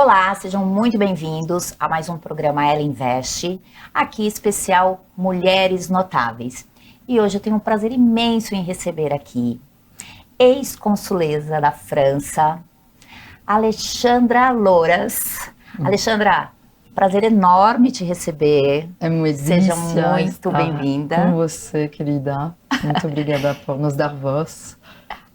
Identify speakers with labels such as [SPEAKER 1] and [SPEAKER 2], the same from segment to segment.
[SPEAKER 1] Olá, sejam muito bem-vindos a mais um programa Ela Investe, aqui especial Mulheres Notáveis. E hoje eu tenho um prazer imenso em receber aqui ex-consuleza da França, Alexandra Louras. Alexandra, prazer enorme te receber.
[SPEAKER 2] É uma
[SPEAKER 1] Seja
[SPEAKER 2] delícia
[SPEAKER 1] muito bem-vinda.
[SPEAKER 2] Com você, querida. Muito obrigada por nos dar voz.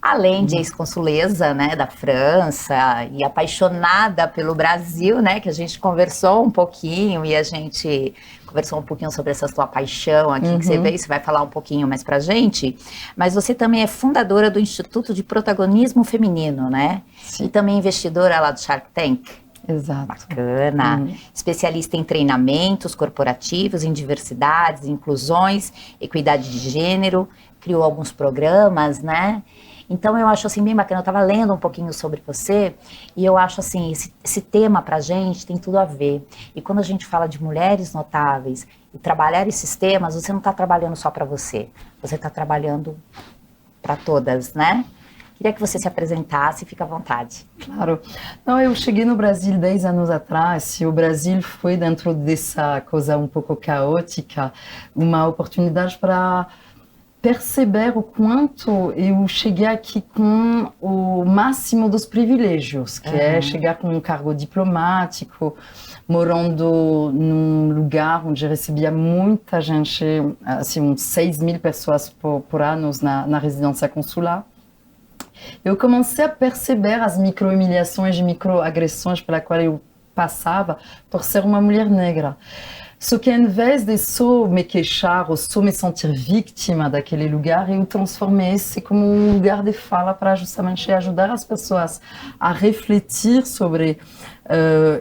[SPEAKER 1] Além de ex-consuleza, né, da França e apaixonada pelo Brasil, né, que a gente conversou um pouquinho e a gente conversou um pouquinho sobre essa sua paixão aqui que você veio, você vai falar um pouquinho mais pra gente, mas você também é fundadora do Instituto de Protagonismo Feminino, né?
[SPEAKER 2] Sim.
[SPEAKER 1] E também investidora lá do Shark Tank.
[SPEAKER 2] Exato.
[SPEAKER 1] Bacana. Especialista em treinamentos corporativos, em diversidades, inclusões, equidade de gênero, criou alguns programas, né? Então eu acho assim bem bacana, eu estava lendo um pouquinho sobre você e eu acho assim, esse tema pra gente tem tudo a ver. E quando a gente fala de mulheres notáveis e trabalhar esses temas, você não está trabalhando só para você está trabalhando para todas, né? Queria que você se apresentasse, fica à vontade.
[SPEAKER 2] Claro. Não, eu cheguei no Brasil 10 anos atrás e o Brasil foi, dentro dessa coisa um pouco caótica, uma oportunidade para perceber o quanto eu cheguei aqui com o máximo dos privilégios, que é chegar com um cargo diplomático, morando num lugar onde recebia muita gente, assim, uns 6.000 pessoas por ano na residência consular. Eu comecei a perceber as micro-humilhações e micro-agressões pela qual eu passava por ser uma mulher negra. Só que, em vez de só me queixar ou só me sentir vítima daquele lugar, eu transformei esse como um lugar de fala para justamente ajudar as pessoas a refletir sobre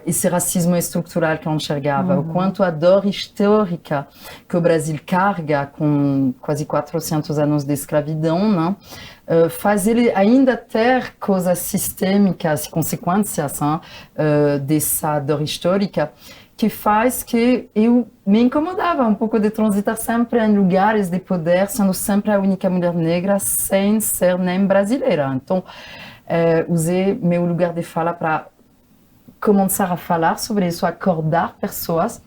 [SPEAKER 2] esse racismo estrutural que eu enxergava, o quanto a dor histórica que o Brasil carrega com quase 400 anos de escravidão, né? Faz ele ainda ter coisas sistêmicas, consequências dessa dor histórica, que faz que eu me incomodava um pouco de transitar sempre em lugares de poder, sendo sempre a única mulher negra, sem ser nem brasileira. Então, usei meu lugar de fala para começar a falar sobre isso, acordar pessoas,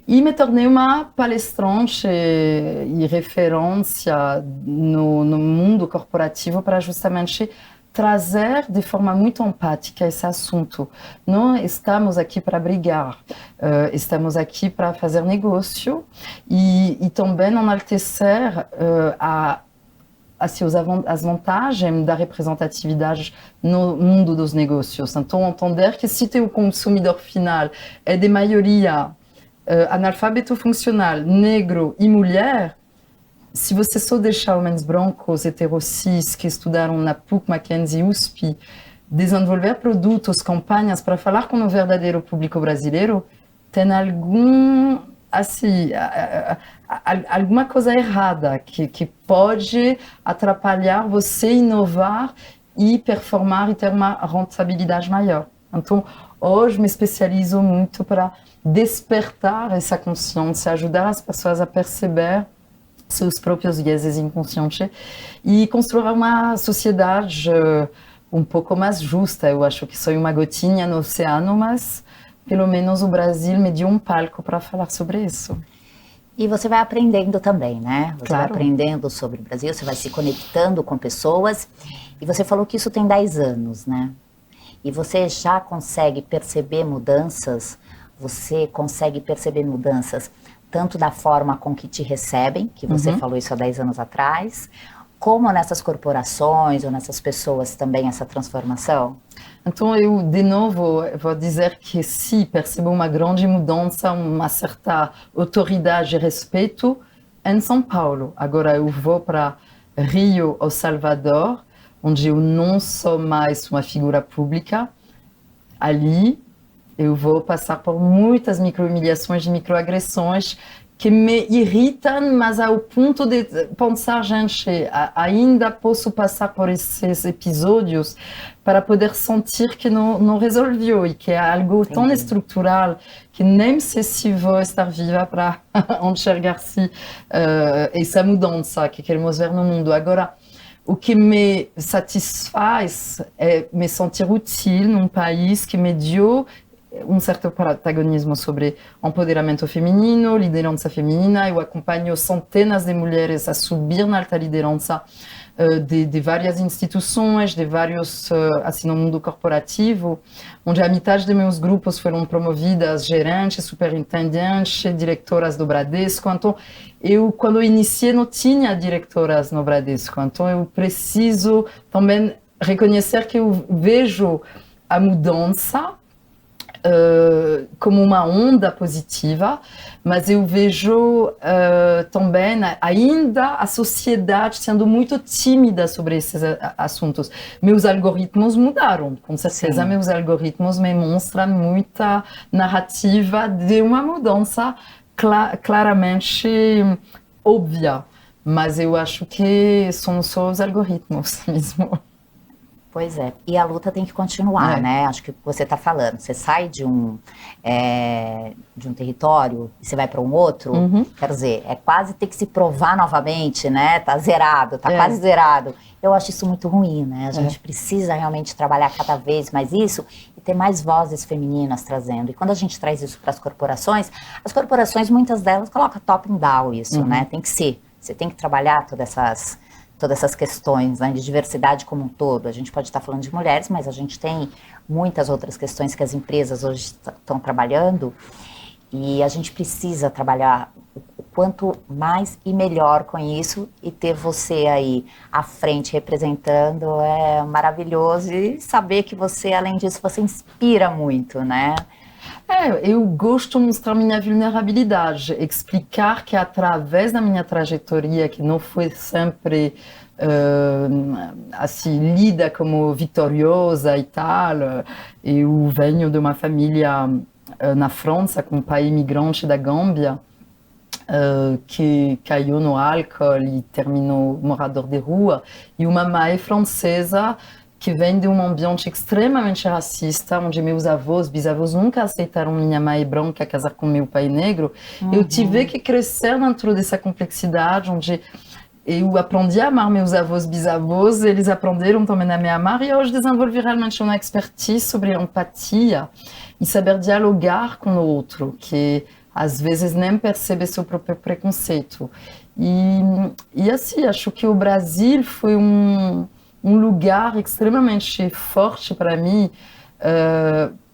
[SPEAKER 2] e me tornei uma palestrante e referência no mundo corporativo para justamente trazer de forma muito empática esse assunto. Não estamos aqui para brigar, estamos aqui para fazer negócio e também enaltecer as vantagens da representatividade no mundo dos negócios. Então, entender que se o consumidor final é de maioria analfabeto funcional, negro e mulher, se você só deixar homens brancos, heterocis, que estudaram na PUC, Mackenzie, USP, desenvolver produtos, campanhas para falar com o verdadeiro público brasileiro, tem alguma coisa errada que pode atrapalhar você inovar e performar e ter uma rentabilidade maior. Então, hoje me especializo muito para despertar essa consciência, ajudar as pessoas a perceber seus próprios vieses inconscientes e construir uma sociedade um pouco mais justa. Eu acho que sou uma gotinha no oceano, mas pelo menos o Brasil me deu um palco para falar sobre isso.
[SPEAKER 1] E você vai aprendendo também, né? Você
[SPEAKER 2] Claro.
[SPEAKER 1] vai aprendendo sobre o Brasil, você vai se conectando com pessoas. E você falou que isso tem 10 anos, né? E você já consegue perceber mudanças, tanto da forma com que te recebem, que você falou isso há 10 anos atrás, como nessas corporações ou nessas pessoas também essa transformação?
[SPEAKER 2] Então, eu, de novo, vou dizer que sim, percebo uma grande mudança, uma certa autoridade e respeito em São Paulo. Agora eu vou para Rio ou Salvador, onde eu não sou mais uma figura pública. Ali eu vou passar por muitas micro-humilhações e microagressões que me irritam, mas ao ponto de pensar, gente, ainda posso passar por esses episódios para poder sentir que não resolveu e que é algo tão estrutural que nem sei se vou estar viva para enxergar essa mudança que queremos ver no mundo. Agora, o que me satisfaz é me sentir útil num país que me deu um certo protagonismo sobre empoderamento feminino, liderança feminina. Eu acompanho centenas de mulheres a subir na alta liderança de várias instituições, de vários, assim, no mundo corporativo, onde a metade de meus grupos foram promovidas gerentes, superintendentes, diretoras do Bradesco. Então, quando eu iniciei, não tinha diretoras no Bradesco. Então, eu preciso também reconhecer que eu vejo a mudança como uma onda positiva, mas eu vejo também ainda a sociedade sendo muito tímida sobre esses assuntos. Meus algoritmos mudaram, com certeza. Sim. Meus algoritmos me mostram muita narrativa de uma mudança claramente óbvia, mas eu acho que são só os algoritmos mesmo.
[SPEAKER 1] Pois é, e a luta tem que continuar, né? Acho que você está falando, você sai de um território e você vai para um outro, quer dizer, é quase ter que se provar novamente, né? Tá zerado, tá quase zerado. Eu acho isso muito ruim, né? A gente precisa realmente trabalhar cada vez mais isso e ter mais vozes femininas trazendo. E quando a gente traz isso para as corporações, muitas delas colocam top and down isso, né? Tem que ser, você tem que trabalhar todas essas questões, né, de diversidade como um todo. A gente pode estar falando de mulheres, mas a gente tem muitas outras questões que as empresas hoje estão trabalhando e a gente precisa trabalhar o quanto mais e melhor com isso e ter você aí à frente representando é maravilhoso e saber que você, além disso, você inspira muito, né?
[SPEAKER 2] Eu gosto de mostrar minha vulnerabilidade, explicar que através da minha trajetória, que não foi sempre assim, lida como vitoriosa e tal, eu venho de uma família na França com um pai imigrante da Gâmbia, que caiu no álcool e terminou morador de rua, e uma mãe francesa que vem de um ambiente extremamente racista, onde meus avós, bisavós nunca aceitaram minha mãe branca casar com meu pai negro. Eu tive que crescer dentro dessa complexidade, onde eu aprendi a amar meus avós, bisavós, eles aprenderam também a me amar, e hoje desenvolvi realmente uma expertise sobre empatia e saber dialogar com o outro, que às vezes nem percebe seu próprio preconceito. E assim, acho que o Brasil foi um lugar extremamente forte para mim,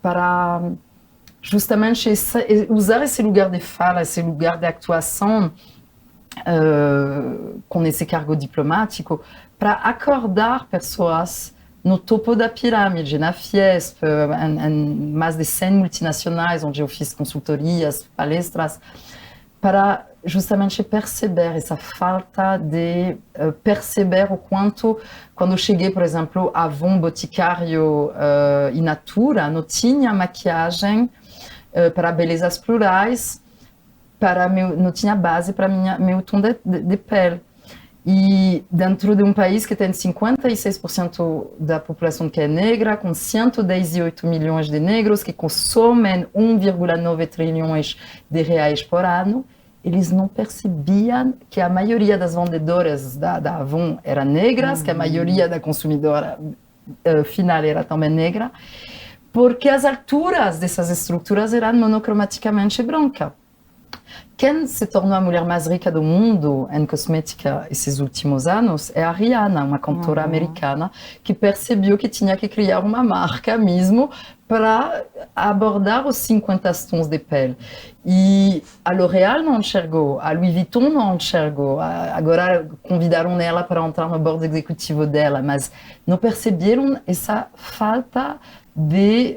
[SPEAKER 2] para justamente usar esse lugar de fala, esse lugar de atuação, com esse cargo diplomático, para acordar pessoas no topo da pirâmide, na Fiesp, em mais de 100 multinacionais, onde eu fiz consultorias, palestras, para justamente perceber essa falta de perceber o quanto, quando eu cheguei, por exemplo, a um boticário in natura, não tinha maquiagem para belezas plurais, não tinha base para meu tom de pele. E dentro de um país que tem 56% da população que é negra, com 118 milhões de negros que consomem 1,9 trilhões de reais por ano, eles não percebiam que a maioria das vendedoras da Avon eram negras, que a maioria da consumidora final era também negra, porque as alturas dessas estruturas eram monocromaticamente brancas. Quem se tornou a mulher mais rica do mundo em cosmética esses últimos anos é a Rihanna, uma cantora americana que percebeu que tinha que criar uma marca mesmo para abordar os 50 tons de pele. E a L'Oréal não enxergou, a Louis Vuitton não enxergou, agora convidaram ela para entrar no board executivo dela, mas não perceberam essa falta de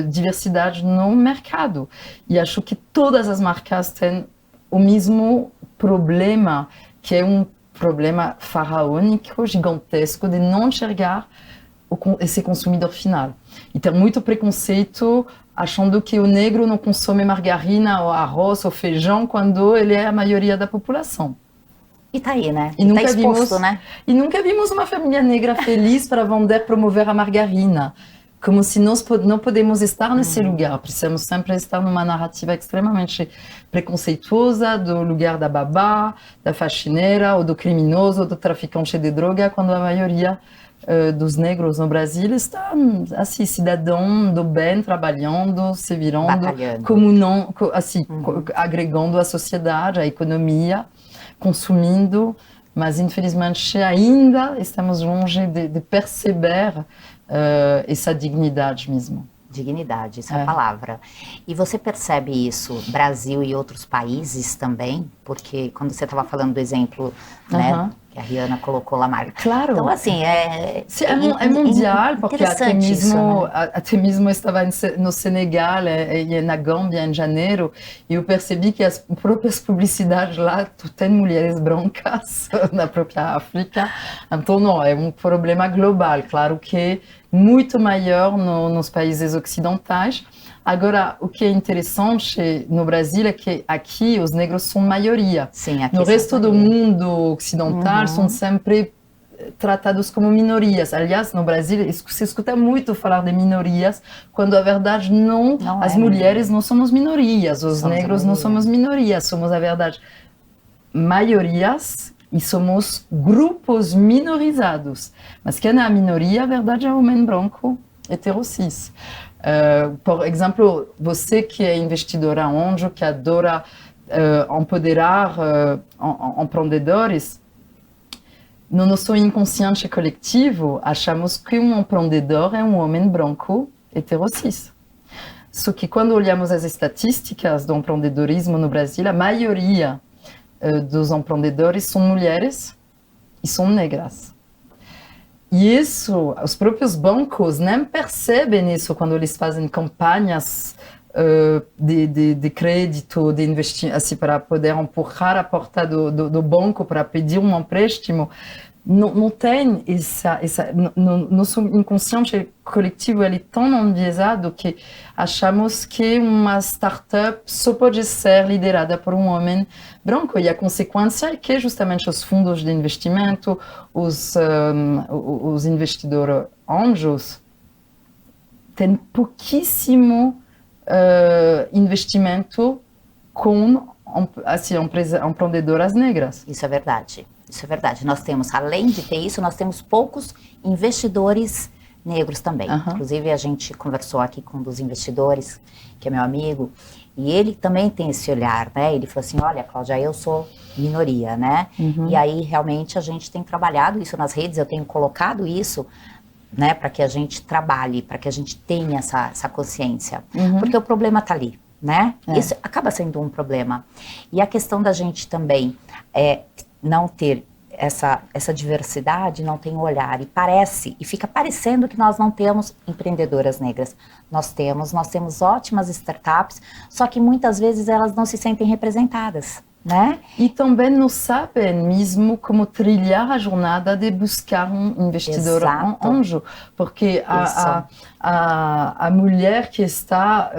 [SPEAKER 2] diversidade no mercado. E acho que todas as marcas têm o mesmo problema, que é um problema faraônico, gigantesco, de não enxergar esse consumidor final. E tem muito preconceito, achando que o negro não consome margarina, ou arroz, ou feijão, quando ele é a maioria da população.
[SPEAKER 1] E tá aí, né?
[SPEAKER 2] E
[SPEAKER 1] nunca tá exposto, né?
[SPEAKER 2] E nunca vimos uma família negra feliz para vender, promover a margarina. como se nós não podemos estar nesse lugar, precisamos sempre estar numa narrativa extremamente preconceituosa do lugar da babá, da faxineira, ou do criminoso, ou do traficante de droga, quando a maioria dos negros no Brasil estão assim, cidadão do bem, trabalhando, se virando, assim, agregando à sociedade, à economia, consumindo, mas infelizmente ainda estamos longe de perceber essa dignidade mesmo.
[SPEAKER 1] Dignidade, essa é a palavra. E você percebe isso, Brasil e outros países também? Porque quando você estava falando do exemplo, né, que a Rihanna colocou lá, Marca.
[SPEAKER 2] Claro.
[SPEAKER 1] Então, assim,
[SPEAKER 2] é mundial, porque até mesmo,
[SPEAKER 1] né?
[SPEAKER 2] até mesmo eu estava no Senegal e na Gâmbia em janeiro, e eu percebi que as próprias publicidades lá têm mulheres brancas na própria África. Então, não, é um problema global. Claro que muito maior nos países ocidentais. Agora, o que é interessante no Brasil é que aqui os negros são maioria.
[SPEAKER 1] Sim, aqui
[SPEAKER 2] no resto do mundo ocidental são sempre tratados como minorias. Aliás, no Brasil se escuta muito falar de minorias, quando a verdade não as mulheres não somos minorias, os negros não somos minorias, somos, a verdade, maiorias. E somos grupos minorizados. Mas quem é a minoria, a verdade, é o homem branco heterocis. Por exemplo, você que é investidora anjo, que adora empoderar empreendedores, no nosso inconsciente coletivo, achamos que um empreendedor é um homem branco heterocis. Só que quando olhamos as estatísticas do empreendedorismo no Brasil, a maioria dos empreendedores são mulheres e são negras. E isso, os próprios bancos nem percebem isso quando eles fazem campanhas de crédito, de investimento, assim, para poder empurrar a porta do banco para pedir um empréstimo. Não tem nosso inconsciente coletivo, ele é tão enviesado que achamos que uma startup só pode ser liderada por um homem branco, e a consequência é que justamente os fundos de investimento, os investidores anjos têm pouquíssimo investimento com assim, empreendedoras negras.
[SPEAKER 1] Isso é verdade. Isso é verdade. Nós temos, além de ter isso, nós temos poucos investidores negros também. Inclusive, a gente conversou aqui com um dos investidores, que é meu amigo, e ele também tem esse olhar, né? Ele falou assim, olha, Cláudia, eu sou minoria, né? E aí, realmente, a gente tem trabalhado isso nas redes, eu tenho colocado isso, né, para que a gente trabalhe, para que a gente tenha essa consciência. Porque o problema está ali, né? Isso acaba sendo um problema. E a questão da gente também não ter essa diversidade, não tem olhar, e fica parecendo que nós não temos empreendedoras negras. Nós temos ótimas startups, só que muitas vezes elas não se sentem representadas, né?
[SPEAKER 2] E também não sabem mesmo como trilhar a jornada de buscar um investidor anjo, porque a mulher que está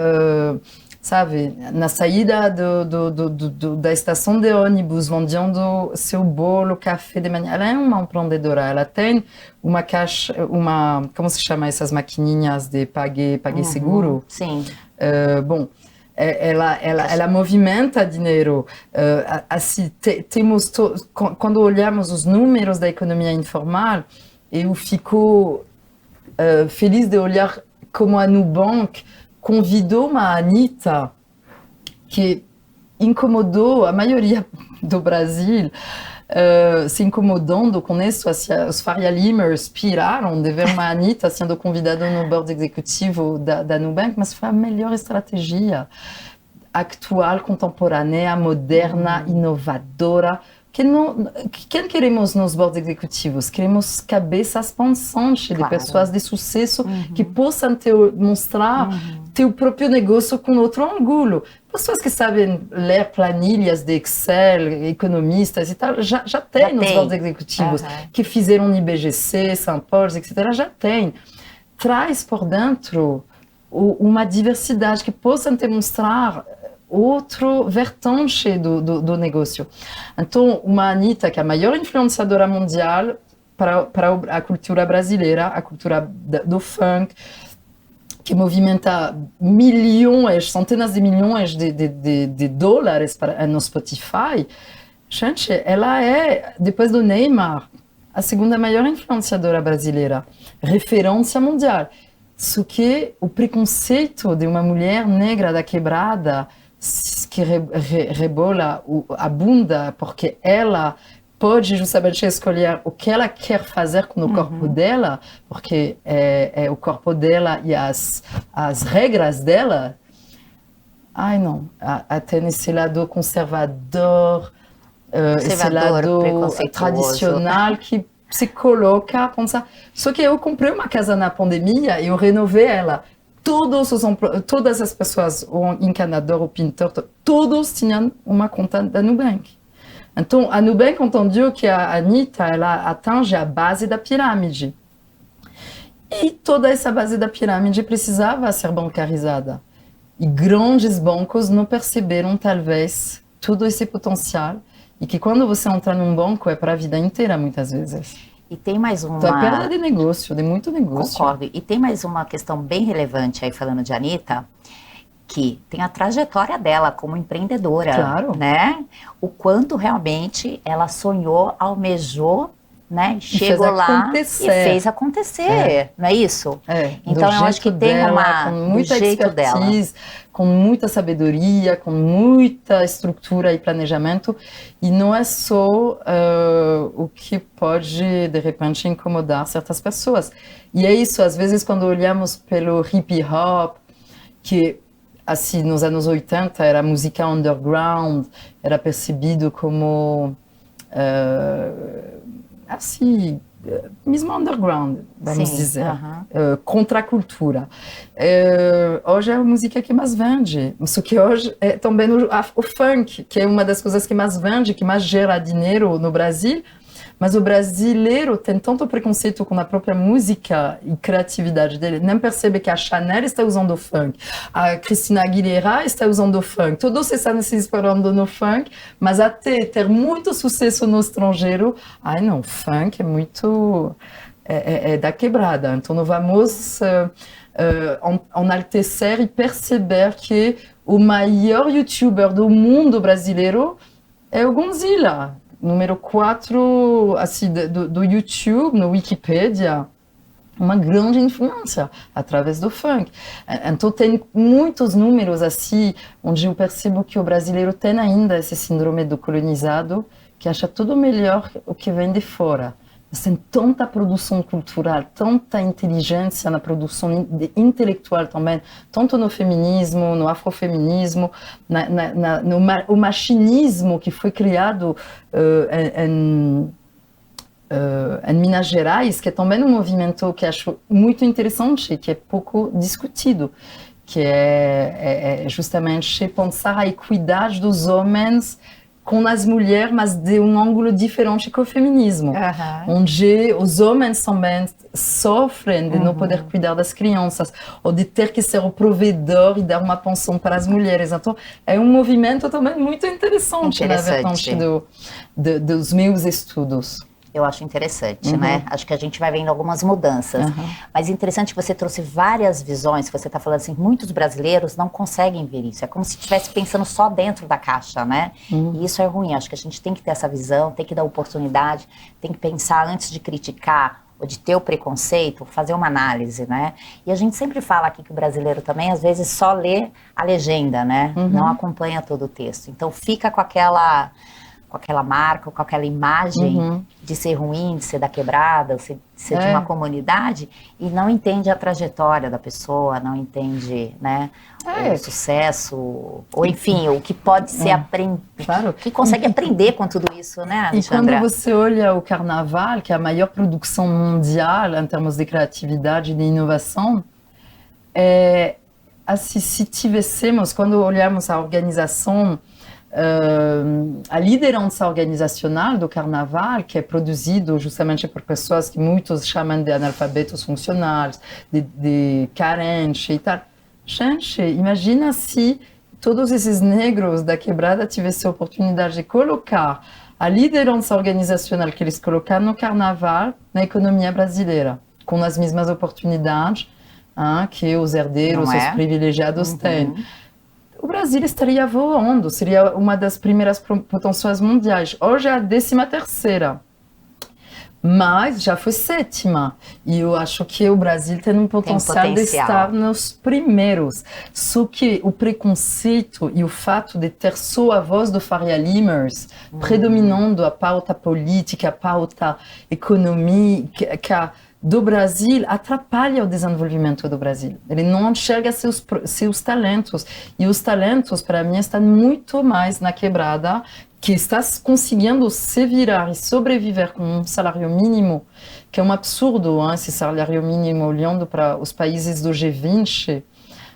[SPEAKER 2] sabe, na saída da estação de ônibus, vendendo seu bolo, café de manhã, ela é uma empreendedora, ela tem uma caixa, como se chama essas maquininhas de pague seguro?
[SPEAKER 1] Sim.
[SPEAKER 2] Bom, ela movimenta dinheiro. Assim, quando olhamos os números da economia informal, eu fico feliz de olhar como a Nubank convidou uma Anitta que incomodou a maioria do Brasil, se incomodando com isso. Os Faria Limers piraram de ver uma Anitta sendo convidada no board executivo da Nubank, mas foi a melhor estratégia atual, contemporânea, moderna, inovadora. Quem queremos nos boards executivos? Queremos cabeças pensantes, de pessoas de sucesso que possam mostrar teu próprio negócio com outro ângulo. Pessoas que sabem ler planilhas de Excel, economistas e tal, já tem nos boards executivos, que fizeram IBGC, São Paulo, etc. Já tem. Traz por dentro uma diversidade que possa te mostrar outro vertente do negócio. Então, uma Anitta, que é a maior influenciadora mundial para a cultura brasileira, a cultura do funk, que movimenta milhões, centenas de milhões de dólares no Spotify, gente, ela é, depois do Neymar, a segunda maior influenciadora brasileira, referência mundial. Só que o preconceito de uma mulher negra da quebrada que rebola a bunda porque ela pode justamente escolher o que ela quer fazer com o corpo dela, porque é o corpo dela e as regras dela. Ai, não. Até nesse lado conservador, esse lado tradicional que se coloca como ça. Só que eu comprei uma casa na pandemia e eu renovei ela. Todas as pessoas, o encanador, o pintor, todos tinham uma conta da Nubank. Então, a Nubank entendeu que a Anitta, ela atinge a base da pirâmide. E toda essa base da pirâmide precisava ser bancarizada. E grandes bancos não perceberam, talvez, todo esse potencial. E que quando você entra num banco, é para a vida inteira, muitas vezes.
[SPEAKER 1] E tem mais uma...
[SPEAKER 2] Então, é perda de negócio, de muito negócio.
[SPEAKER 1] Concordo. E tem mais uma questão bem relevante aí, falando de Anitta, que tem a trajetória dela como empreendedora,
[SPEAKER 2] claro,
[SPEAKER 1] né? O quanto realmente ela sonhou, almejou, né? Chegou lá e fez acontecer, não é isso?
[SPEAKER 2] Então eu acho que tem com muita expertise, com muita sabedoria, com muita estrutura e planejamento, e não é só o que pode de repente incomodar certas pessoas. E é isso, às vezes quando olhamos pelo hip hop, que assim, nos anos 80, era música underground, era percebido como, assim, mesmo underground, vamos dizer, contra a cultura. Hoje é a música que mais vende, só que hoje é também o funk, que é uma das coisas que mais vende, que mais gera dinheiro no Brasil. Mas o brasileiro tem tanto preconceito com a própria música e criatividade dele, nem percebe que a Chanel está usando o funk, a Christina Aguilera está usando o funk, todos estão se inspirando no funk, mas até ter muito sucesso no estrangeiro, ai não, funk é muito... é da quebrada. Então vamos enaltecer e perceber que o maior youtuber do mundo brasileiro é o Gonzilla. Número 4 assim, do YouTube, no Wikipedia, uma grande influência através do funk. Então tem muitos números assim, onde eu percebo que o brasileiro tem ainda esse síndrome do colonizado, que acha tudo melhor o que vem de fora. Mas tem tanta produção cultural, tanta inteligência na produção intelectual também, tanto no feminismo, no afrofeminismo, no machinismo que foi criado em Minas Gerais, que é também um movimento que acho muito interessante, que é pouco discutido, que é justamente pensar a equidade dos homens com as mulheres, mas de um ângulo diferente que o feminismo, onde os homens também sofrem de não poder cuidar das crianças, ou de ter que ser o provedor e dar uma pensão para as mulheres. Então, é um movimento também muito interessante. Na vertente dos meus estudos.
[SPEAKER 1] Eu acho interessante, né? Acho que a gente vai vendo algumas mudanças. Mas interessante que você trouxe várias visões, que você está falando assim, muitos brasileiros não conseguem ver isso. É como se estivesse pensando só dentro da caixa, né? E isso é ruim. Acho que a gente tem que ter essa visão, tem que dar oportunidade, tem que pensar antes de criticar ou de ter o preconceito, fazer uma análise, né? E a gente sempre fala aqui que o brasileiro também, às vezes, só lê a legenda, né? Não acompanha todo o texto. Então fica com aquela marca, com aquela imagem de ser ruim, de ser da quebrada, de ser de uma comunidade, e não entende a trajetória da pessoa, não entende, né, o sucesso, ou enfim, o que pode ser aprendido,
[SPEAKER 2] claro.
[SPEAKER 1] Que consegue aprender com tudo isso, né, Alexandra?
[SPEAKER 2] E quando você olha o Carnaval, que é a maior produção mundial em termos de criatividade e de inovação, assim, se tivéssemos, quando olhamos a organização, a liderança organizacional do Carnaval, que é produzido justamente por pessoas que muitos chamam de analfabetos funcionais, de carentes e tal. Gente, imagina se todos esses negros da quebrada tivessem a oportunidade de colocar a liderança organizacional que eles colocaram no Carnaval na economia brasileira, com as mesmas oportunidades, que os herdeiros, os privilegiados têm. O Brasil estaria voando, seria uma das primeiras potências mundiais. Hoje é a 13ª. Mas já foi 7ª. E eu acho que o Brasil tem um potencial de estar nos primeiros. Só que o preconceito e o fato de ter só a voz do Faria Limers predominando a pauta política, a pauta econômica do Brasil, atrapalha o desenvolvimento do Brasil. Ele não enxerga seus talentos. E os talentos, para mim, estão muito mais na quebrada, que está conseguindo se virar e sobreviver com um salário mínimo, que é um absurdo, esse salário mínimo, olhando para os países do G20,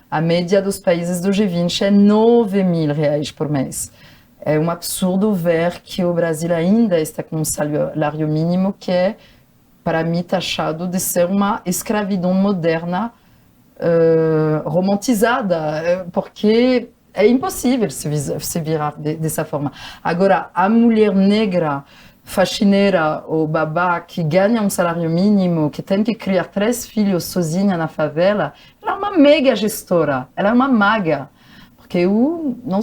[SPEAKER 2] a média dos países do G20 é R$9.000 por mês. É um absurdo ver que o Brasil ainda está com um salário mínimo que é, para mim, taxado de ser uma escravidão moderna romantizada, porque é impossível se virar dessa forma. Agora, a mulher negra, faxineira ou babá que ganha um salário mínimo, que tem que criar 3 filhos sozinha na favela, ela é uma mega gestora, ela é uma maga. Porque eu não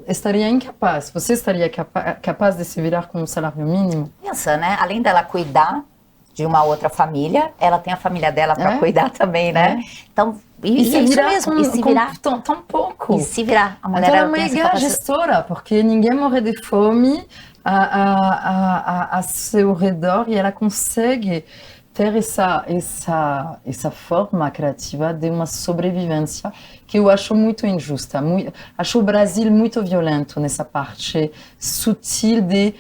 [SPEAKER 2] estaria incapaz. Você estaria capaz de se virar com um salário mínimo?
[SPEAKER 1] Pensa, né? Além dela cuidar de uma outra família, ela tem a família dela para cuidar também, né? Então,
[SPEAKER 2] e se virar mesmo, e se virar tão pouco.
[SPEAKER 1] E se virar. A mulher
[SPEAKER 2] então, ela é uma mega gestora, porque ninguém morre de fome a seu redor e ela consegue ter essa forma criativa de uma sobrevivência que eu acho muito injusta. Acho o Brasil muito violento nessa parte sutil de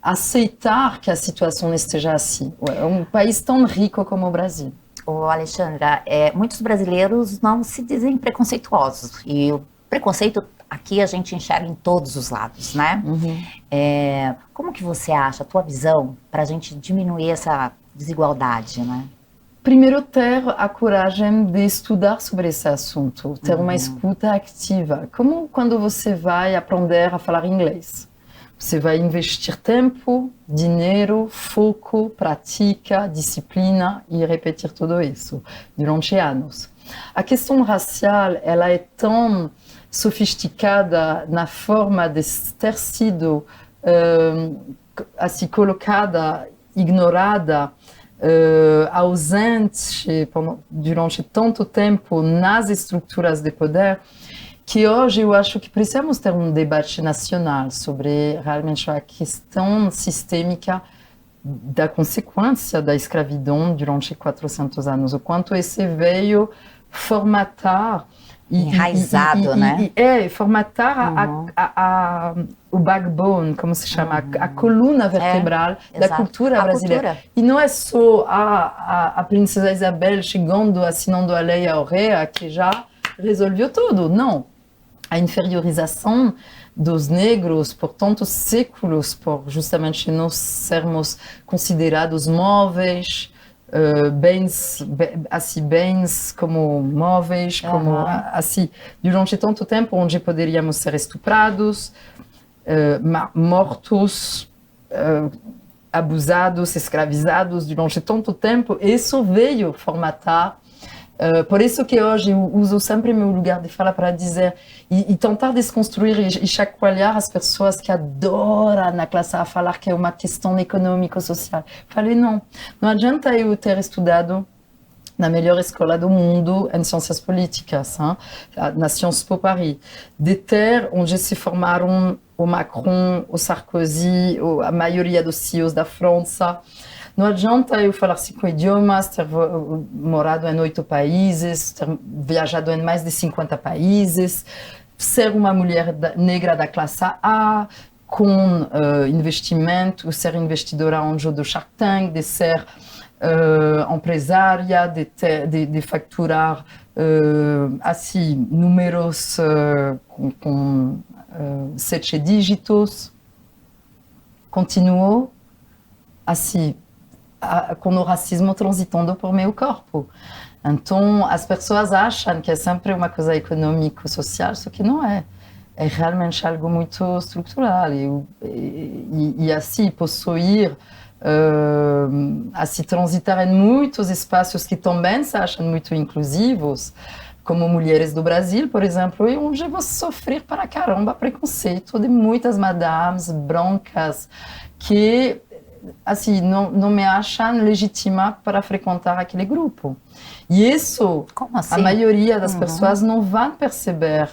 [SPEAKER 2] aceitar que a situação esteja assim. É um país tão rico como o Brasil.
[SPEAKER 1] Ô, Alexandra, muitos brasileiros não se dizem preconceituosos. E o preconceito aqui a gente enxerga em todos os lados, né? Como que você acha, a tua visão, para a gente diminuir essa desigualdade, né?
[SPEAKER 2] Primeiro, ter a coragem de estudar sobre esse assunto, ter uma escuta ativa. Como quando você vai aprender a falar inglês. Você vai investir tempo, dinheiro, foco, prática, disciplina e repetir tudo isso durante anos. A questão racial, ela é tão sofisticada na forma de ter sido assim colocada, ignorada, ausente durante tanto tempo nas estruturas de poder, que hoje eu acho que precisamos ter um debate nacional sobre realmente a questão sistêmica da consequência da escravidão durante 400 anos, o quanto esse veio formatar
[SPEAKER 1] enraizado, né?
[SPEAKER 2] Formatar o backbone, como se chama, a coluna vertebral da cultura brasileira. E não é só a princesa Isabel chegando, assinando a Lei Áurea, que já resolveu tudo, não. A inferiorização dos negros por tantos séculos, por justamente nós sermos considerados móveis, bens como móveis, como assim, durante tanto tempo onde poderíamos ser estuprados, mortos, abusados, escravizados durante tanto tempo, isso veio formatar. Por isso que hoje eu uso sempre meu lugar de fala para dizer e tentar desconstruir e chacoalhar as pessoas que adoram na classe a falar que é uma questão econômico-social. Falei, não adianta eu ter estudado na melhor escola do mundo em ciências políticas, na Sciences Po Paris, de ter onde se formaram o Macron, o Sarkozy, a maioria dos CEOs da França. Não adianta eu falar 5 idiomas, ter morado em 8 países, ter viajado em mais de 50 países, ser uma mulher negra da classe A, com investimento, ser investidora anjo do Shark Tank, de ser empresária, de facturar assim, números com 7 dígitos. Continuou assim, com o racismo transitando por meu corpo. Então, as pessoas acham que é sempre uma coisa econômico-social, só que não é. É realmente algo muito estrutural. E assim, posso ir a se transitar em muitos espaços que também se acham muito inclusivos, como Mulheres do Brasil, por exemplo, e onde eu vou sofrer para caramba preconceito de muitas madames brancas que assim, não me acham legítima para frequentar aquele grupo. E isso,
[SPEAKER 1] Como assim?
[SPEAKER 2] a maioria das pessoas não vão perceber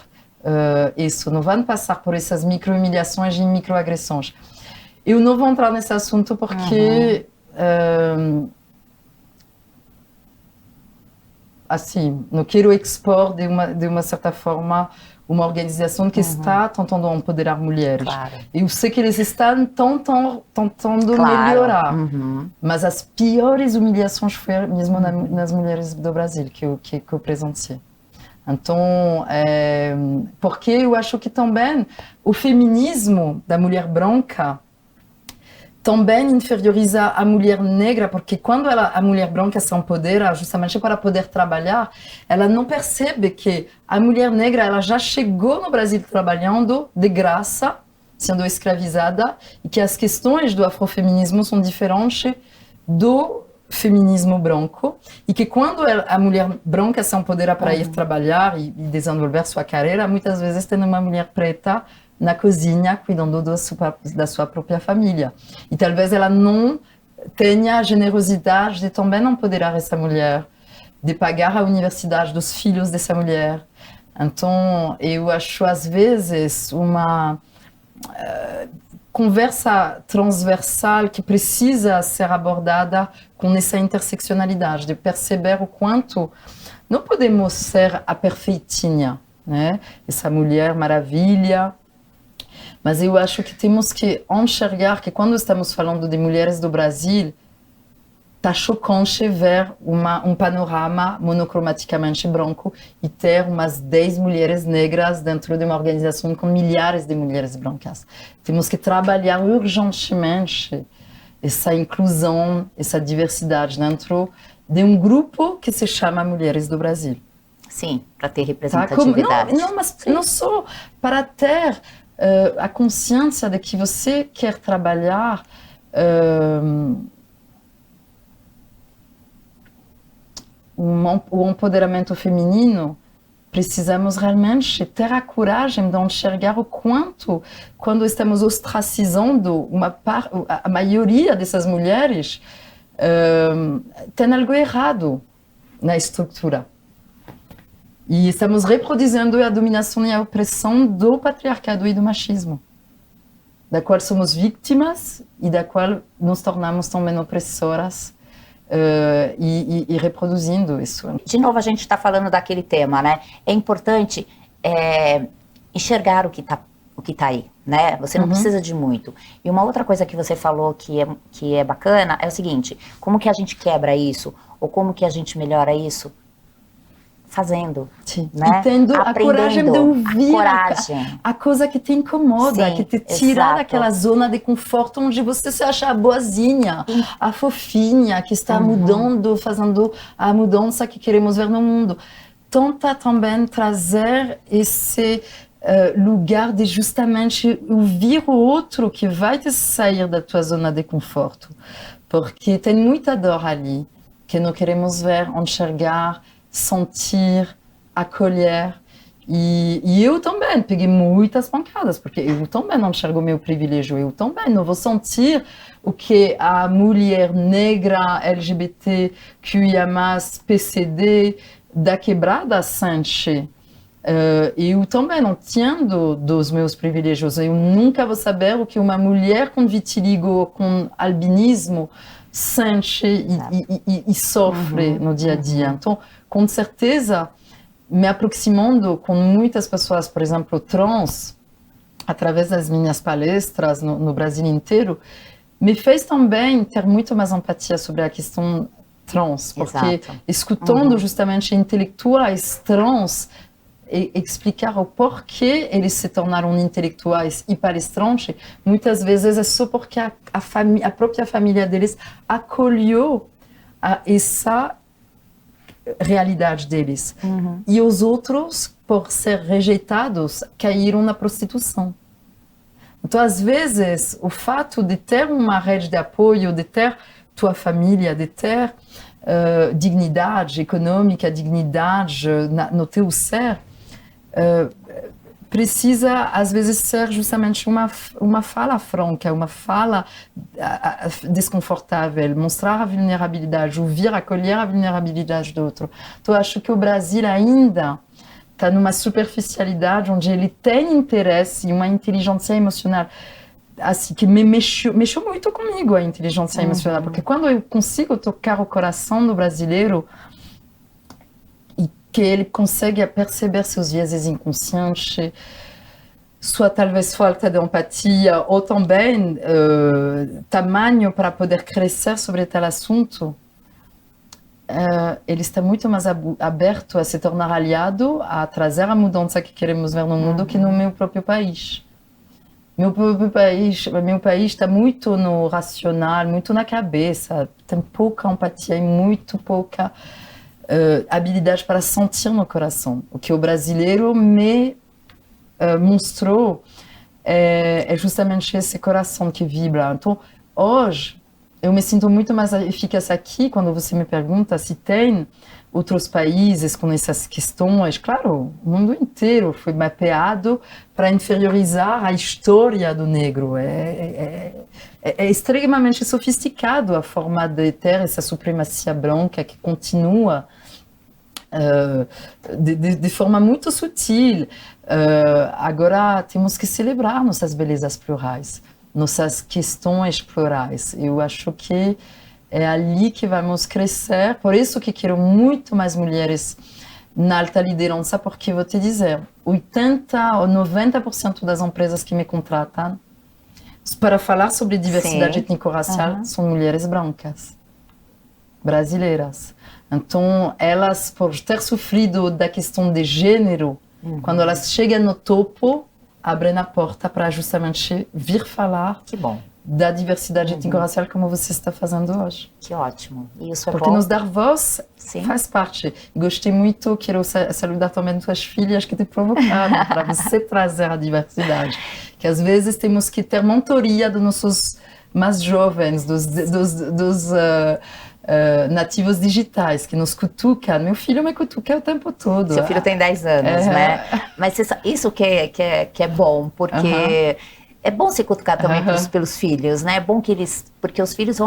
[SPEAKER 2] isso, não vão passar por essas micro-humilhações e microagressões. Eu não vou entrar nesse assunto porque, assim, não quero expor de uma certa forma uma organização que está tentando empoderar mulheres.
[SPEAKER 1] Claro.
[SPEAKER 2] Eu sei que eles estão tentando
[SPEAKER 1] Claro.
[SPEAKER 2] melhorar, mas as piores humilhações foram mesmo nas mulheres do Brasil que eu presenciei. Então, porque eu acho que também o feminismo da mulher branca também inferioriza a mulher negra, porque quando a mulher branca se empodera justamente para poder trabalhar, ela não percebe que a mulher negra ela já chegou no Brasil trabalhando de graça, sendo escravizada, e que as questões do afrofeminismo são diferentes do feminismo branco, e que quando a mulher branca se empodera para ir trabalhar e desenvolver sua carreira, muitas vezes tem uma mulher preta na cozinha, cuidando da sua própria família. E talvez ela não tenha a generosidade de também empoderar essa mulher, de pagar a universidade dos filhos dessa mulher. Então, eu acho, às vezes, uma conversa transversal que precisa ser abordada com essa interseccionalidade, de perceber o quanto não podemos ser a perfeitinha, né? Essa mulher maravilha. Mas eu acho que temos que enxergar que quando estamos falando de mulheres do Brasil, está chocante ver um panorama monocromaticamente branco e ter umas 10 mulheres negras dentro de uma organização com milhares de mulheres brancas. Temos que trabalhar urgentemente essa inclusão, essa diversidade dentro de um grupo que se chama Mulheres do Brasil.
[SPEAKER 1] Sim, para ter representatividade.
[SPEAKER 2] Mas não só para ter a consciência de que você quer trabalhar o empoderamento feminino, precisamos realmente ter a coragem de enxergar o quanto, quando estamos ostracizando a maioria dessas mulheres, tem algo errado na estrutura. E estamos reproduzindo a dominação e a opressão do patriarcado e do machismo, da qual somos vítimas e da qual nos tornamos também opressoras e reproduzindo isso.
[SPEAKER 1] De novo, a gente está falando daquele tema, né? É importante enxergar o que tá aí, né? Você não precisa de muito. E uma outra coisa que você falou que é bacana é o seguinte: como que a gente quebra isso? Ou como que a gente melhora isso? Fazendo,
[SPEAKER 2] sim,
[SPEAKER 1] né?
[SPEAKER 2] E tendo a coragem de ouvir a coisa que te incomoda, sim, que te tira daquela zona de conforto onde você se acha a boazinha, a fofinha, que está mudando, fazendo a mudança que queremos ver no mundo. Tenta também trazer esse lugar de justamente ouvir o outro que vai te sair da tua zona de conforto, porque tem muita dor ali que não queremos ver, enxergar, sentir, acolher. E eu também peguei muitas pancadas, porque eu também não enxergo meu privilégio, eu também não vou sentir o que a mulher negra, LGBTQIA+, PCD, da quebrada sente. Eu também não entendo dos meus privilégios, eu nunca vou saber o que uma mulher com vitiligo, com albinismo, sente e sofre no dia a dia. Então, com certeza, me aproximando com muitas pessoas, por exemplo, trans, através das minhas palestras no Brasil inteiro, me fez também ter muito mais empatia sobre a questão trans, porque escutando justamente intelectuais trans explicar o porquê eles se tornaram intelectuais e palestrantes, muitas vezes é só porque a própria família deles acolheu essa realidade deles. E os outros, por ser rejeitados, caíram na prostituição. Então, às vezes, o fato de ter uma rede de apoio, de ter tua família, de ter dignidade econômica, dignidade no teu ser, precisa, às vezes, ser justamente uma fala franca, uma fala desconfortável, mostrar a vulnerabilidade, ouvir, acolher a vulnerabilidade do outro. Então, eu acho que o Brasil ainda está numa superficialidade onde ele tem interesse em uma inteligência emocional assim, que mexeu muito comigo, a inteligência emocional, porque quando eu consigo tocar o coração do brasileiro e que ele consegue perceber seus vieses inconscientes, sua talvez falta de empatia ou também tamanho para poder crescer sobre tal assunto, ele está muito mais aberto a se tornar aliado, a trazer a mudança que queremos ver no mundo que no meu próprio país. Meu país está muito no racional, muito na cabeça, tem pouca empatia e muito pouca habilidade para sentir no coração. O que o brasileiro me mostrou é justamente esse coração que vibra. Então, hoje, eu me sinto muito mais eficaz aqui quando você me pergunta se tem outros países com essas questões. Claro, o mundo inteiro foi mapeado para inferiorizar a história do negro. É extremamente sofisticado a forma de ter essa supremacia branca que continua de forma muito sutil. Agora temos que celebrar nossas belezas plurais, nossas questões plurais. Eu acho que é ali que vamos crescer. Por isso que quero muito mais mulheres na alta liderança, porque vou te dizer, 80 ou 90% das empresas que me contratam para falar sobre diversidade étnico-racial são mulheres brancas, brasileiras. Então, elas, por ter sofrido da questão de gênero, quando elas chegam no topo, abrem a porta para justamente vir falar da diversidade étnico-racial como você está fazendo hoje.
[SPEAKER 1] Que ótimo. Isso é
[SPEAKER 2] porque
[SPEAKER 1] bom.
[SPEAKER 2] Nos dar voz faz parte. Gostei muito, quero saludar também tuas filhas que te provocaram para você trazer a diversidade. Que às vezes temos que ter mentoria dos nossos mais jovens, dos nativos digitais que nos cutucam. Meu filho me cutuca o tempo todo.
[SPEAKER 1] Seu filho tem 10 anos, né? Mas isso que é bom, porque é bom se cutucar também pelos filhos, né? É bom que eles... Porque os filhos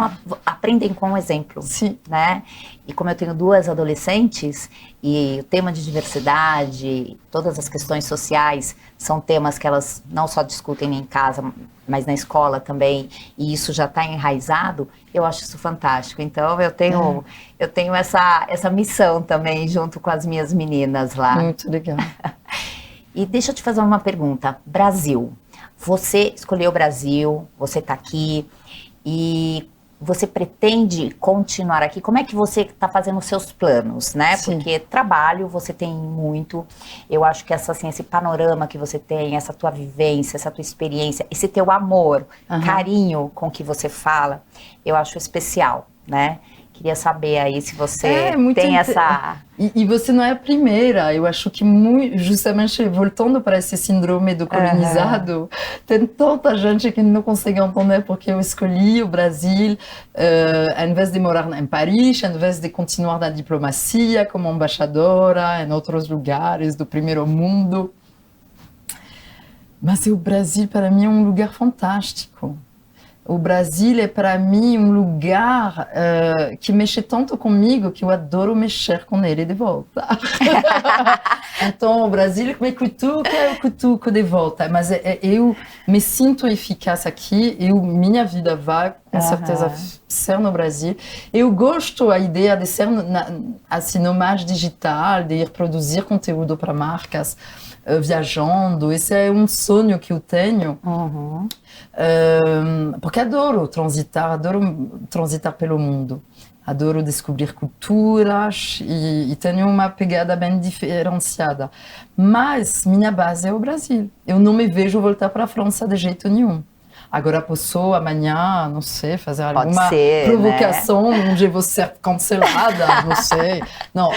[SPEAKER 1] aprendem com o exemplo, né? E como eu tenho 2 adolescentes, e o tema de diversidade, todas as questões sociais, são temas que elas não só discutem em casa, mas na escola também, e isso já está enraizado, eu acho isso fantástico. Então, eu tenho essa missão também, junto com as minhas meninas lá.
[SPEAKER 2] Muito legal.
[SPEAKER 1] E deixa eu te fazer uma pergunta. Brasil. Você escolheu o Brasil, você está aqui, e você pretende continuar aqui? Como é que você está fazendo os seus planos, né? Porque trabalho você tem muito. Eu acho que esse panorama que você tem, essa tua vivência, essa tua experiência, esse teu amor, carinho com que você fala, eu acho especial, né? Queria saber aí se você tem essa...
[SPEAKER 2] E você não é a primeira. Eu acho que, justamente, voltando para esse síndrome do colonizado, tem tanta gente que não consegue entender porque eu escolhi o Brasil, em vez de morar em Paris, em vez de continuar na diplomacia como embaixadora em outros lugares do primeiro mundo. Mas o Brasil, para mim, é um lugar fantástico. O Brasil é, para mim, um lugar que mexe tanto comigo que eu adoro mexer com ele de volta. Então, o Brasil me cutuca, eu cutuco de volta. Mas eu me sinto eficaz aqui, minha vida vai, com certeza, ser no Brasil. Eu gosto da ideia de ser assim, nomade digital, de ir produzir conteúdo para marcas, viajando. Esse é um sonho que eu tenho. Porque adoro transitar pelo mundo, adoro descobrir culturas e tenho uma pegada bem diferenciada, mas minha base é o Brasil. Eu não me vejo voltar para a França de jeito nenhum. Agora posso amanhã, não sei, fazer alguma provocação, né? Onde eu vou ser cancelada, não sei. Não,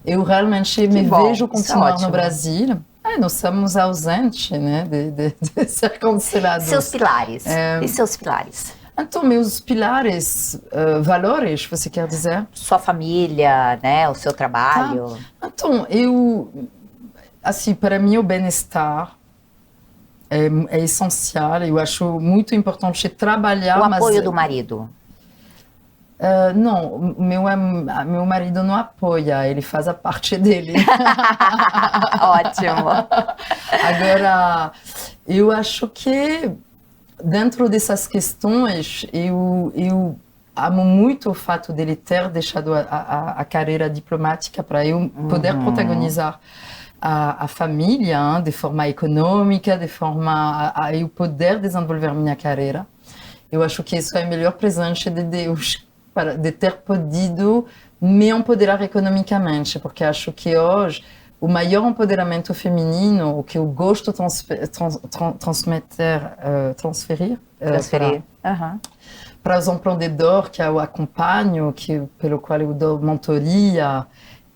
[SPEAKER 2] eu realmente me vejo continuar no Brasil. nós somos ausentes, né, de ser cancelados.
[SPEAKER 1] Seus pilares. E seus pilares?
[SPEAKER 2] Então, meus pilares, valores, você quer dizer?
[SPEAKER 1] Sua família, né, o seu trabalho.
[SPEAKER 2] Tá. Então, assim, para mim o bem-estar é essencial. Eu acho muito importante trabalhar.
[SPEAKER 1] O apoio do marido?
[SPEAKER 2] Não, meu marido não apoia, ele faz a parte dele.
[SPEAKER 1] Ótimo.
[SPEAKER 2] Agora, eu acho que dentro dessas questões, eu amo muito o fato dele ter deixado a carreira diplomática para eu poder protagonizar a família, de forma econômica, de forma a eu poder desenvolver minha carreira. Eu acho que isso é o melhor presente de Deus, de ter podido me empoderar economicamente, porque acho que hoje o maior empoderamento feminino, o que eu gosto de transferir para os empreendedores que eu acompanho, pelo qual eu dou mentoria,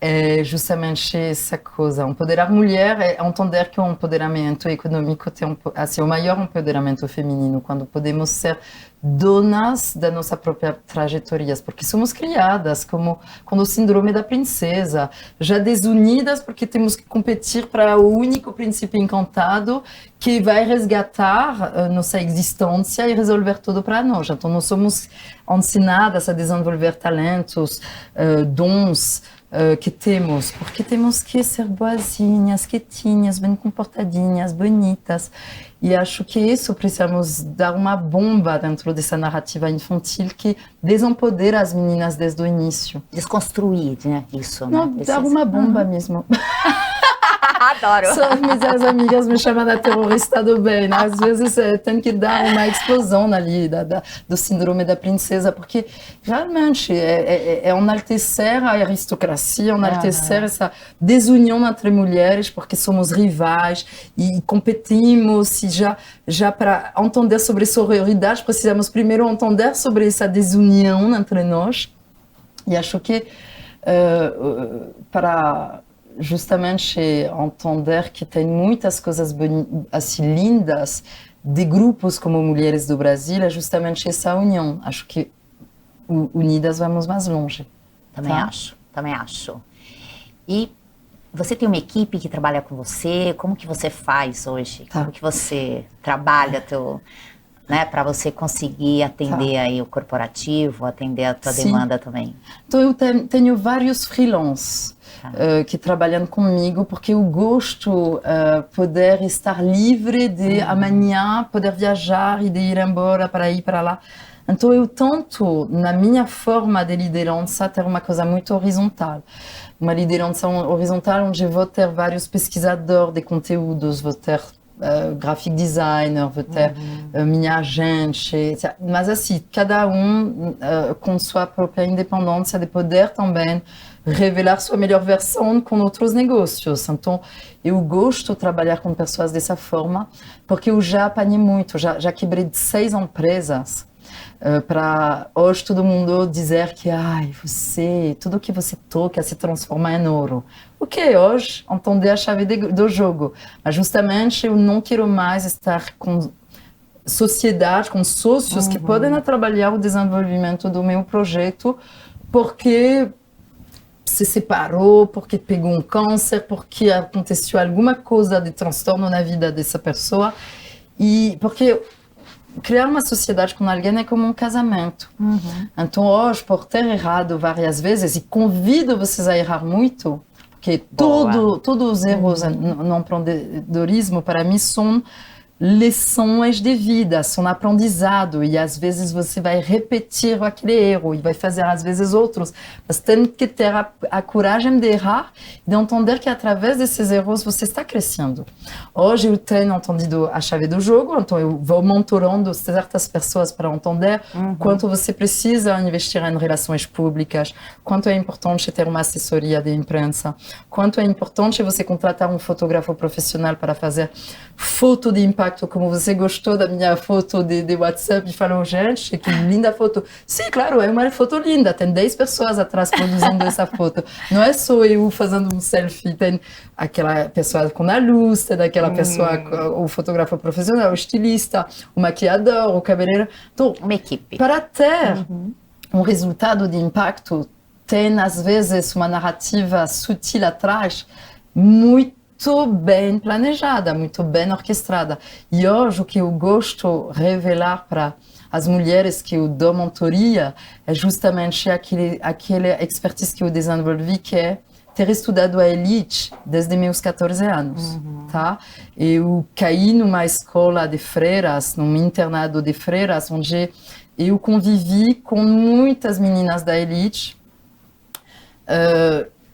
[SPEAKER 2] é justamente essa coisa. Empoderar a mulher é entender que o empoderamento econômico tem assim, o maior empoderamento feminino, quando podemos ser donas da nossa própria trajetória, porque somos criadas com o síndrome da princesa, já desunidas porque temos que competir para o único príncipe encantado que vai resgatar nossa existência e resolver tudo para nós. Então, nós somos ensinadas a desenvolver talentos, dons, que temos, porque temos que ser boazinhas, quietinhas, bem comportadinhas, bonitas. E acho que isso precisamos dar uma bomba dentro dessa narrativa infantil que desempodera as meninas desde o início.
[SPEAKER 1] Desconstruir, né? Isso,
[SPEAKER 2] não,
[SPEAKER 1] né?
[SPEAKER 2] dar uma bomba mesmo.
[SPEAKER 1] Adoro.
[SPEAKER 2] Só minhas amigas me chamam de terrorista do bem, né? Às vezes tem que dar uma explosão ali do síndrome da princesa, porque realmente é enaltecer a aristocracia, enaltecer essa desunião entre mulheres, porque somos rivais e competimos, e já para entender sobre sororidade, precisamos primeiro entender sobre essa desunião entre nós. E acho que para justamente entender que tem muitas coisas assim lindas de grupos como Mulheres do Brasil, é justamente essa união. Acho que unidas vamos mais longe.
[SPEAKER 1] Também acho. E você tem uma equipe que trabalha com você? Como que você faz hoje? Como que você trabalha né, para você conseguir atender aí o corporativo, atender a tua demanda também?
[SPEAKER 2] Então eu tenho vários freelances que trabalham comigo, porque eu gosto poder estar livre de amanhã poder viajar e de ir embora para ir para lá. Então eu tento, na minha forma de liderança, ter uma coisa muito horizontal. Uma liderança horizontal onde vou ter vários pesquisadores de conteúdos, vou ter graphic designer, vou ter minha agente, mas assim, cada com sua própria independência de poder também revelar sua melhor versão com outros negócios. Então, eu gosto de trabalhar com pessoas dessa forma, porque eu já apanhei muito, já quebrei 6 empresas, para hoje todo mundo dizer que tudo que você toca se transforma em ouro. O que hoje entender a chave do jogo, mas justamente eu não quero mais estar com sociedade, com sócios que podem trabalhar o desenvolvimento do meu projeto, porque se separou, porque pegou um câncer, porque aconteceu alguma coisa de transtorno na vida dessa pessoa, e porque criar uma sociedade com alguém é como um casamento. Então hoje, por ter errado várias vezes, e convido vocês a errar muito, porque todos os erros no empreendedorismo para mim são lições de vida, são aprendizado, e às vezes você vai repetir aquele erro e vai fazer às vezes outros, mas tem que ter a coragem de errar e de entender que através desses erros você está crescendo. Hoje eu tenho entendido a chave do jogo, então eu vou mentorando certas pessoas para entender quanto você precisa investir em relações públicas, quanto é importante ter uma assessoria de imprensa, quanto é importante você contratar um fotógrafo profissional para fazer foto de impacto impacto, como você gostou da minha foto de WhatsApp e falou, gente, que linda foto. Sim, claro, é uma foto linda, tem 10 pessoas atrás produzindo essa foto. Não é só eu fazendo um selfie, tem aquela pessoa com a luz, tem aquela pessoa, o fotógrafo profissional, o estilista, o maquiador, o cabeleireiro. Então,
[SPEAKER 1] uma equipe.
[SPEAKER 2] Para ter um resultado de impacto, tem às vezes uma narrativa sutil atrás, muito bem planejada, muito bem orquestrada. E hoje o que eu gosto de revelar para as mulheres que eu dou mentoria é justamente aquele expertise que eu desenvolvi, que é ter estudado a elite desde meus 14 anos, tá? Eu caí numa escola de freiras, num internado de freiras, onde eu convivi com muitas meninas da elite,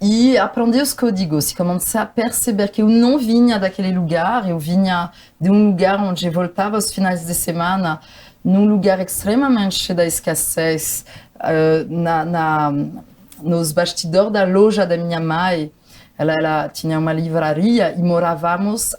[SPEAKER 2] e aprendi os códigos, e comecei a perceber que eu não vinha daquele lugar, eu vinha de um lugar onde eu voltava aos finais de semana, num lugar extremamente da escassez, nos bastidores da loja da minha mãe. Ela tinha uma livraria e morávamos,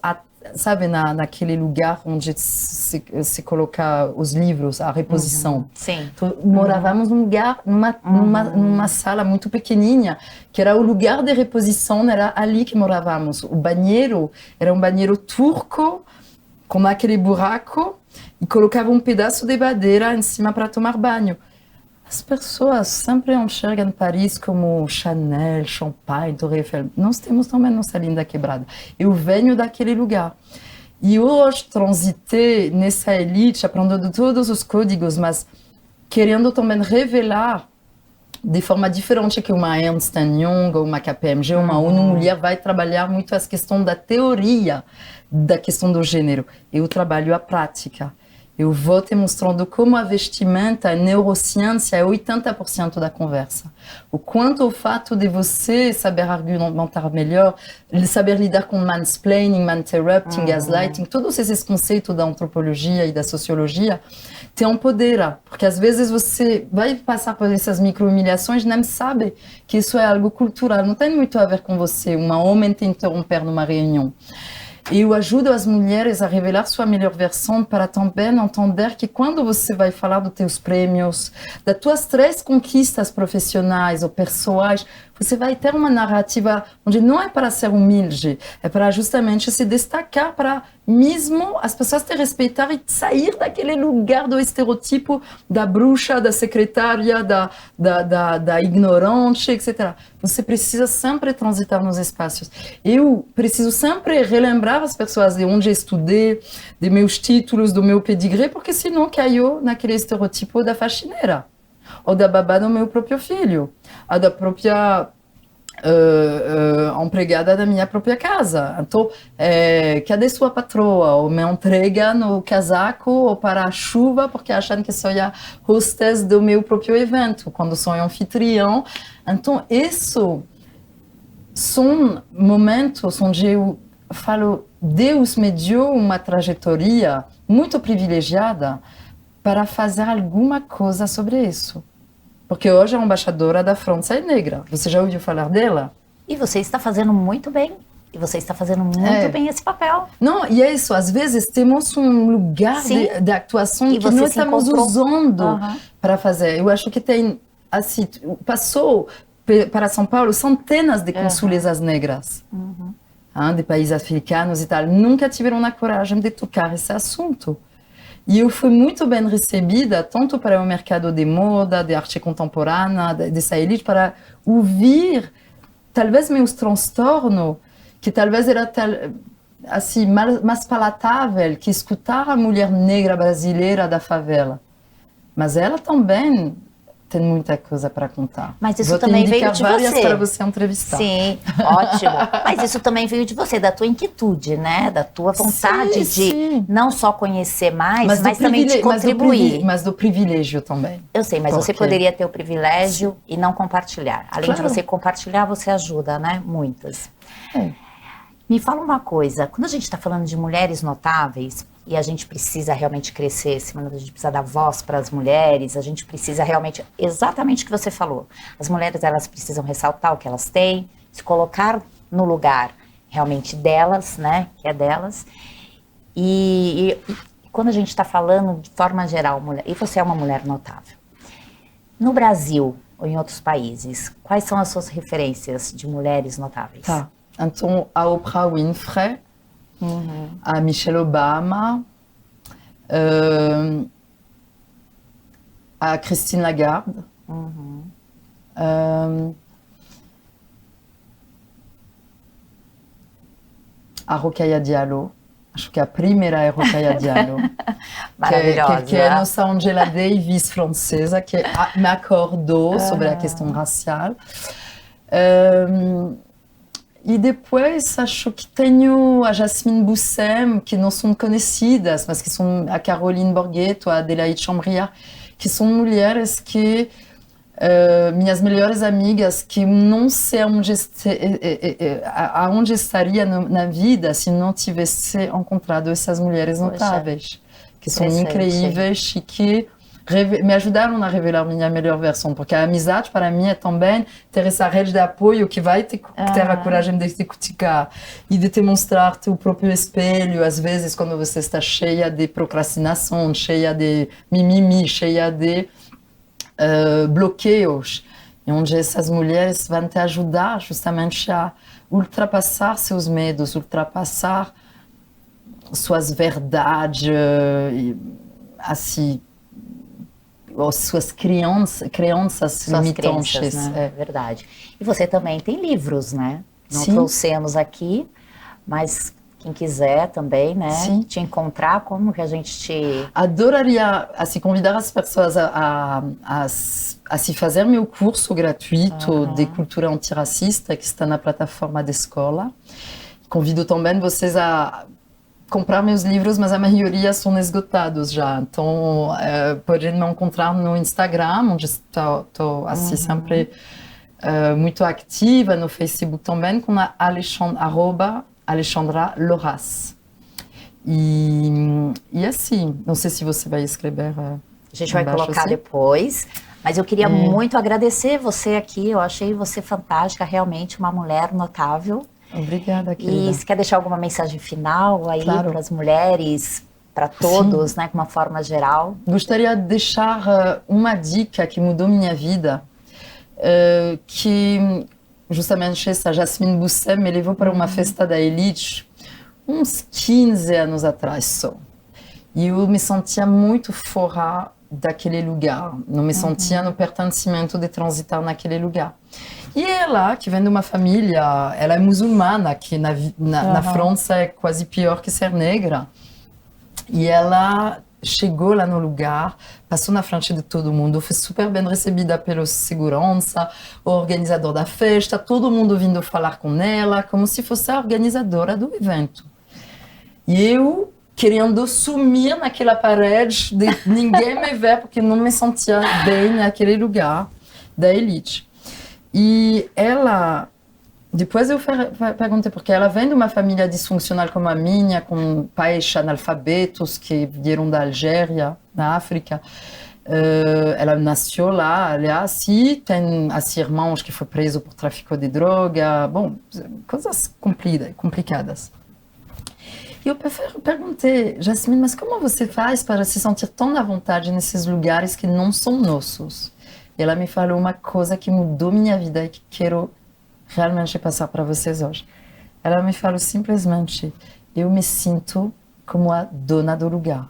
[SPEAKER 2] sabe, naquele lugar onde se coloca os livros, a reposição.
[SPEAKER 1] Sim.
[SPEAKER 2] Então, morávamos num lugar, numa sala muito pequenininha, que era o lugar de reposição, era ali que morávamos. O banheiro era um banheiro turco, com aquele buraco, e colocava um pedaço de madeira em cima para tomar banho. As pessoas sempre enxergam Paris como Chanel, Champagne, Torre Eiffel. Nós temos também nossa linda quebrada. Eu venho daquele lugar. E hoje transitei nessa elite, aprendendo todos os códigos, mas querendo também revelar de forma diferente que uma Ernst Young, ou uma KPMG, uma ONU Mulher vai trabalhar muito a questão da teoria da questão do gênero. Eu trabalho a prática. Eu vou te mostrando como a vestimenta, a neurociência é 80% da conversa. O quanto o fato de você saber argumentar melhor, saber lidar com mansplaining, maninterrupting, gaslighting, todos esses conceitos da antropologia e da sociologia, te empodera. Porque às vezes você vai passar por essas micro-humilhações e nem sabe que isso é algo cultural. Não tem muito a ver com você, um homem te interromper numa reunião. Eu ajudo as mulheres a revelar sua melhor versão para também entender que quando você vai falar dos teus prêmios, das tuas 3 conquistas profissionais ou pessoais, você vai ter uma narrativa onde não é para ser humilde, é para justamente se destacar, para mesmo as pessoas te respeitar e sair daquele lugar do estereotipo da bruxa, da secretária, da ignorante, etc. Você precisa sempre transitar nos espaços. Eu preciso sempre relembrar as pessoas de onde eu estudei, de meus títulos, do meu pedigree, porque senão caiu naquele estereotipo da faxineira, ou da babá do meu próprio filho, ou da própria empregada da minha própria casa. Então, cadê sua patroa? Ou me entrega no casaco ou para a chuva, porque acham que sou a hostess do meu próprio evento, quando sou anfitrião. Então, isso são momentos onde eu falo, Deus me deu uma trajetória muito privilegiada para fazer alguma coisa sobre isso. Porque hoje a embaixadora da França é negra. Você já ouviu falar dela?
[SPEAKER 1] E você está fazendo muito bem. E você está fazendo muito bem esse papel.
[SPEAKER 2] Não, e é isso. Às vezes temos um lugar de atuação que não estamos usando para fazer. Eu acho que tem, assim, passou para São Paulo centenas de consulesas negras. De países africanos e tal. Nunca tiveram a coragem de tocar esse assunto. E eu fui muito bem recebida, tanto para o mercado de moda, de arte contemporânea, dessa elite, para ouvir, talvez, meus transtornos, que talvez era assim, mais palatável que escutar a mulher negra brasileira da favela. Mas ela também tem muita coisa para contar.
[SPEAKER 1] Mas isso também veio de você.
[SPEAKER 2] Para você entrevistar.
[SPEAKER 1] Sim, ótimo. Mas isso também veio de você, da tua inquietude, né? Da tua vontade de não só conhecer mais, mas também de contribuir.
[SPEAKER 2] Mas do privilégio também.
[SPEAKER 1] Eu sei, mas você poderia ter o privilégio e não compartilhar. Além de você compartilhar, você ajuda, né? Muitas. Me fala uma coisa, quando a gente está falando de mulheres notáveis, e a gente precisa realmente crescer, a gente precisa dar voz para as mulheres, a gente precisa realmente, exatamente o que você falou, as mulheres, elas precisam ressaltar o que elas têm, se colocar no lugar realmente delas, né, que é delas. E quando a gente está falando de forma geral, mulher, e você é uma mulher notável. No Brasil ou em outros países, quais são as suas referências de mulheres notáveis?
[SPEAKER 2] Tá. Então, a Oprah Winfrey, a Michelle Obama, a Christine Lagarde, a Rokhaya Diallo. Acho que a primeira é Rokhaya Diallo,
[SPEAKER 1] Maravilhosa.
[SPEAKER 2] que é a nossa Angela Davis francesa, que me acordou sobre a questão racial. E depois acho que tenho a Jasmine Boussem, que não são conhecidas, mas que são a Caroline Borghetto, a Adélaïde Chambriard, que são mulheres que minhas melhores amigas, que não sei aonde estaria na vida se não tivesse encontrado essas mulheres notáveis, que são incríveis e que me ajudaram a revelar minha melhor versão, porque a amizade para mim é também ter essa rede de apoio que vai ter a coragem de te criticar e de te mostrar teu próprio espelho, às vezes quando você está cheia de procrastinação, cheia de mimimi, cheia de bloqueios, onde essas mulheres vão te ajudar justamente a ultrapassar seus medos, ultrapassar suas verdades, assim, ou suas crenças limitantes.
[SPEAKER 1] Né? É verdade. E você também tem livros, né? Não
[SPEAKER 2] Sim.
[SPEAKER 1] trouxemos aqui, mas quem quiser também, né?
[SPEAKER 2] Sim.
[SPEAKER 1] Te encontrar, como que a gente te...
[SPEAKER 2] Adoraria assim, convidar as pessoas a se fazer meu curso gratuito de cultura antirracista, que está na plataforma da escola. Convido também vocês a comprar meus livros, mas a maioria são esgotados já. Então, podem me encontrar no Instagram, onde estou assim, sempre muito ativa, no Facebook também, com a Alexandra Loras. E assim, não sei se você vai escrever.
[SPEAKER 1] A gente vai colocar
[SPEAKER 2] assim
[SPEAKER 1] depois, mas eu queria muito agradecer você aqui, eu achei você fantástica, realmente uma mulher notável.
[SPEAKER 2] Obrigada, querida.
[SPEAKER 1] E se quer deixar alguma mensagem final aí para as mulheres, para todos, né, de uma forma geral?
[SPEAKER 2] Gostaria de deixar uma dica que mudou minha vida, que justamente essa Jasmine Boussem me levou para uma festa da Elite uns 15 anos atrás só. E eu me sentia muito fora daquele lugar, não me sentia no pertencimento de transitar naquele lugar. E ela, que vem de uma família, ela é muçulmana, que na França é quase pior que ser negra. E ela chegou lá no lugar, passou na frente de todo mundo, foi super bem recebida pelo segurança, o organizador da festa, todo mundo vindo falar com ela, como se fosse a organizadora do evento. E eu querendo sumir naquela parede, de ninguém me ver, porque não me sentia bem naquele lugar da Elite. E ela, depois eu perguntei, porque ela vem de uma família disfuncional como a minha, com pais analfabetos que vieram da Algéria, na África. Ela nasceu lá, aliás, e tem assim, irmãos que foi preso por tráfico de droga, bom, coisas complicadas. E eu perguntei, Jasmine, mas como você faz para se sentir tão à vontade nesses lugares que não são nossos? E ela me falou uma coisa que mudou minha vida e que quero realmente passar para vocês hoje. Ela me falou simplesmente, eu me sinto como a dona do lugar.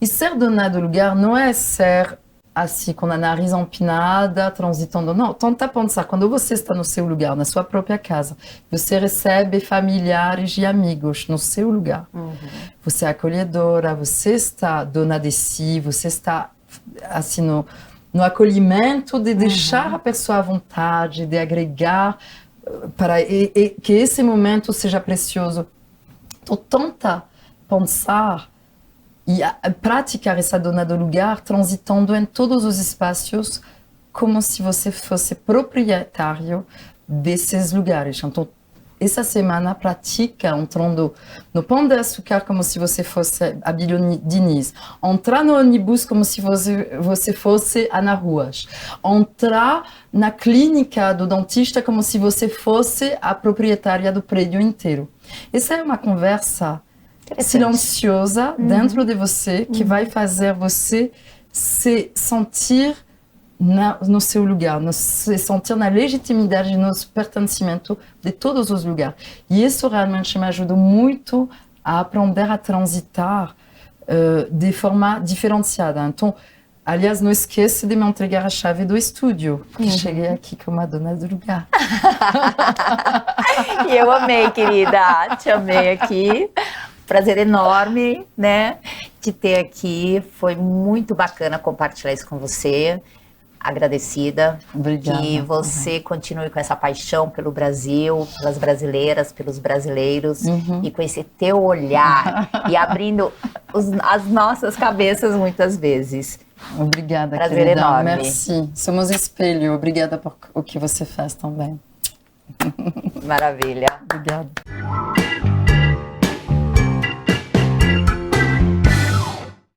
[SPEAKER 2] E ser dona do lugar não é ser assim, com a nariz empinada, transitando. Não, tenta pensar, quando você está no seu lugar, na sua própria casa, você recebe familiares e amigos no seu lugar. Você é acolhedora, você está dona de si, você está assim, no acolhimento de deixar a pessoa à vontade, de agregar, para que esse momento seja precioso. Então, tenta pensar e praticar essa dona do lugar, transitando em todos os espaços, como se você fosse proprietário desses lugares. Então, essa semana, pratica entrando no Pão de Açúcar como se você fosse a Bíblia Diniz. Entrar no ônibus como se você fosse Ana Ruas. Entrar na clínica do dentista como se você fosse a proprietária do prédio inteiro. Essa é uma conversa silenciosa dentro de você que vai fazer você se sentir no seu lugar, se sentir na legitimidade, no pertencimento de todos os lugares. E isso realmente me ajudou muito a aprender a transitar de forma diferenciada. Então, aliás, não esqueça de me entregar a chave do estúdio, porque cheguei aqui como a dona do lugar.
[SPEAKER 1] E eu amei, querida, te amei aqui. Prazer enorme, né, de ter aqui. Foi muito bacana compartilhar isso com você. Agradecida.
[SPEAKER 2] Obrigada.
[SPEAKER 1] Que você continue com essa paixão pelo Brasil, pelas brasileiras, pelos brasileiros e com esse teu olhar e abrindo as nossas cabeças muitas vezes.
[SPEAKER 2] Obrigada,
[SPEAKER 1] prazer
[SPEAKER 2] querida.
[SPEAKER 1] enorme.
[SPEAKER 2] Merci. Somos espelho. Obrigada por o que você faz também.
[SPEAKER 1] Maravilha.
[SPEAKER 2] Obrigada.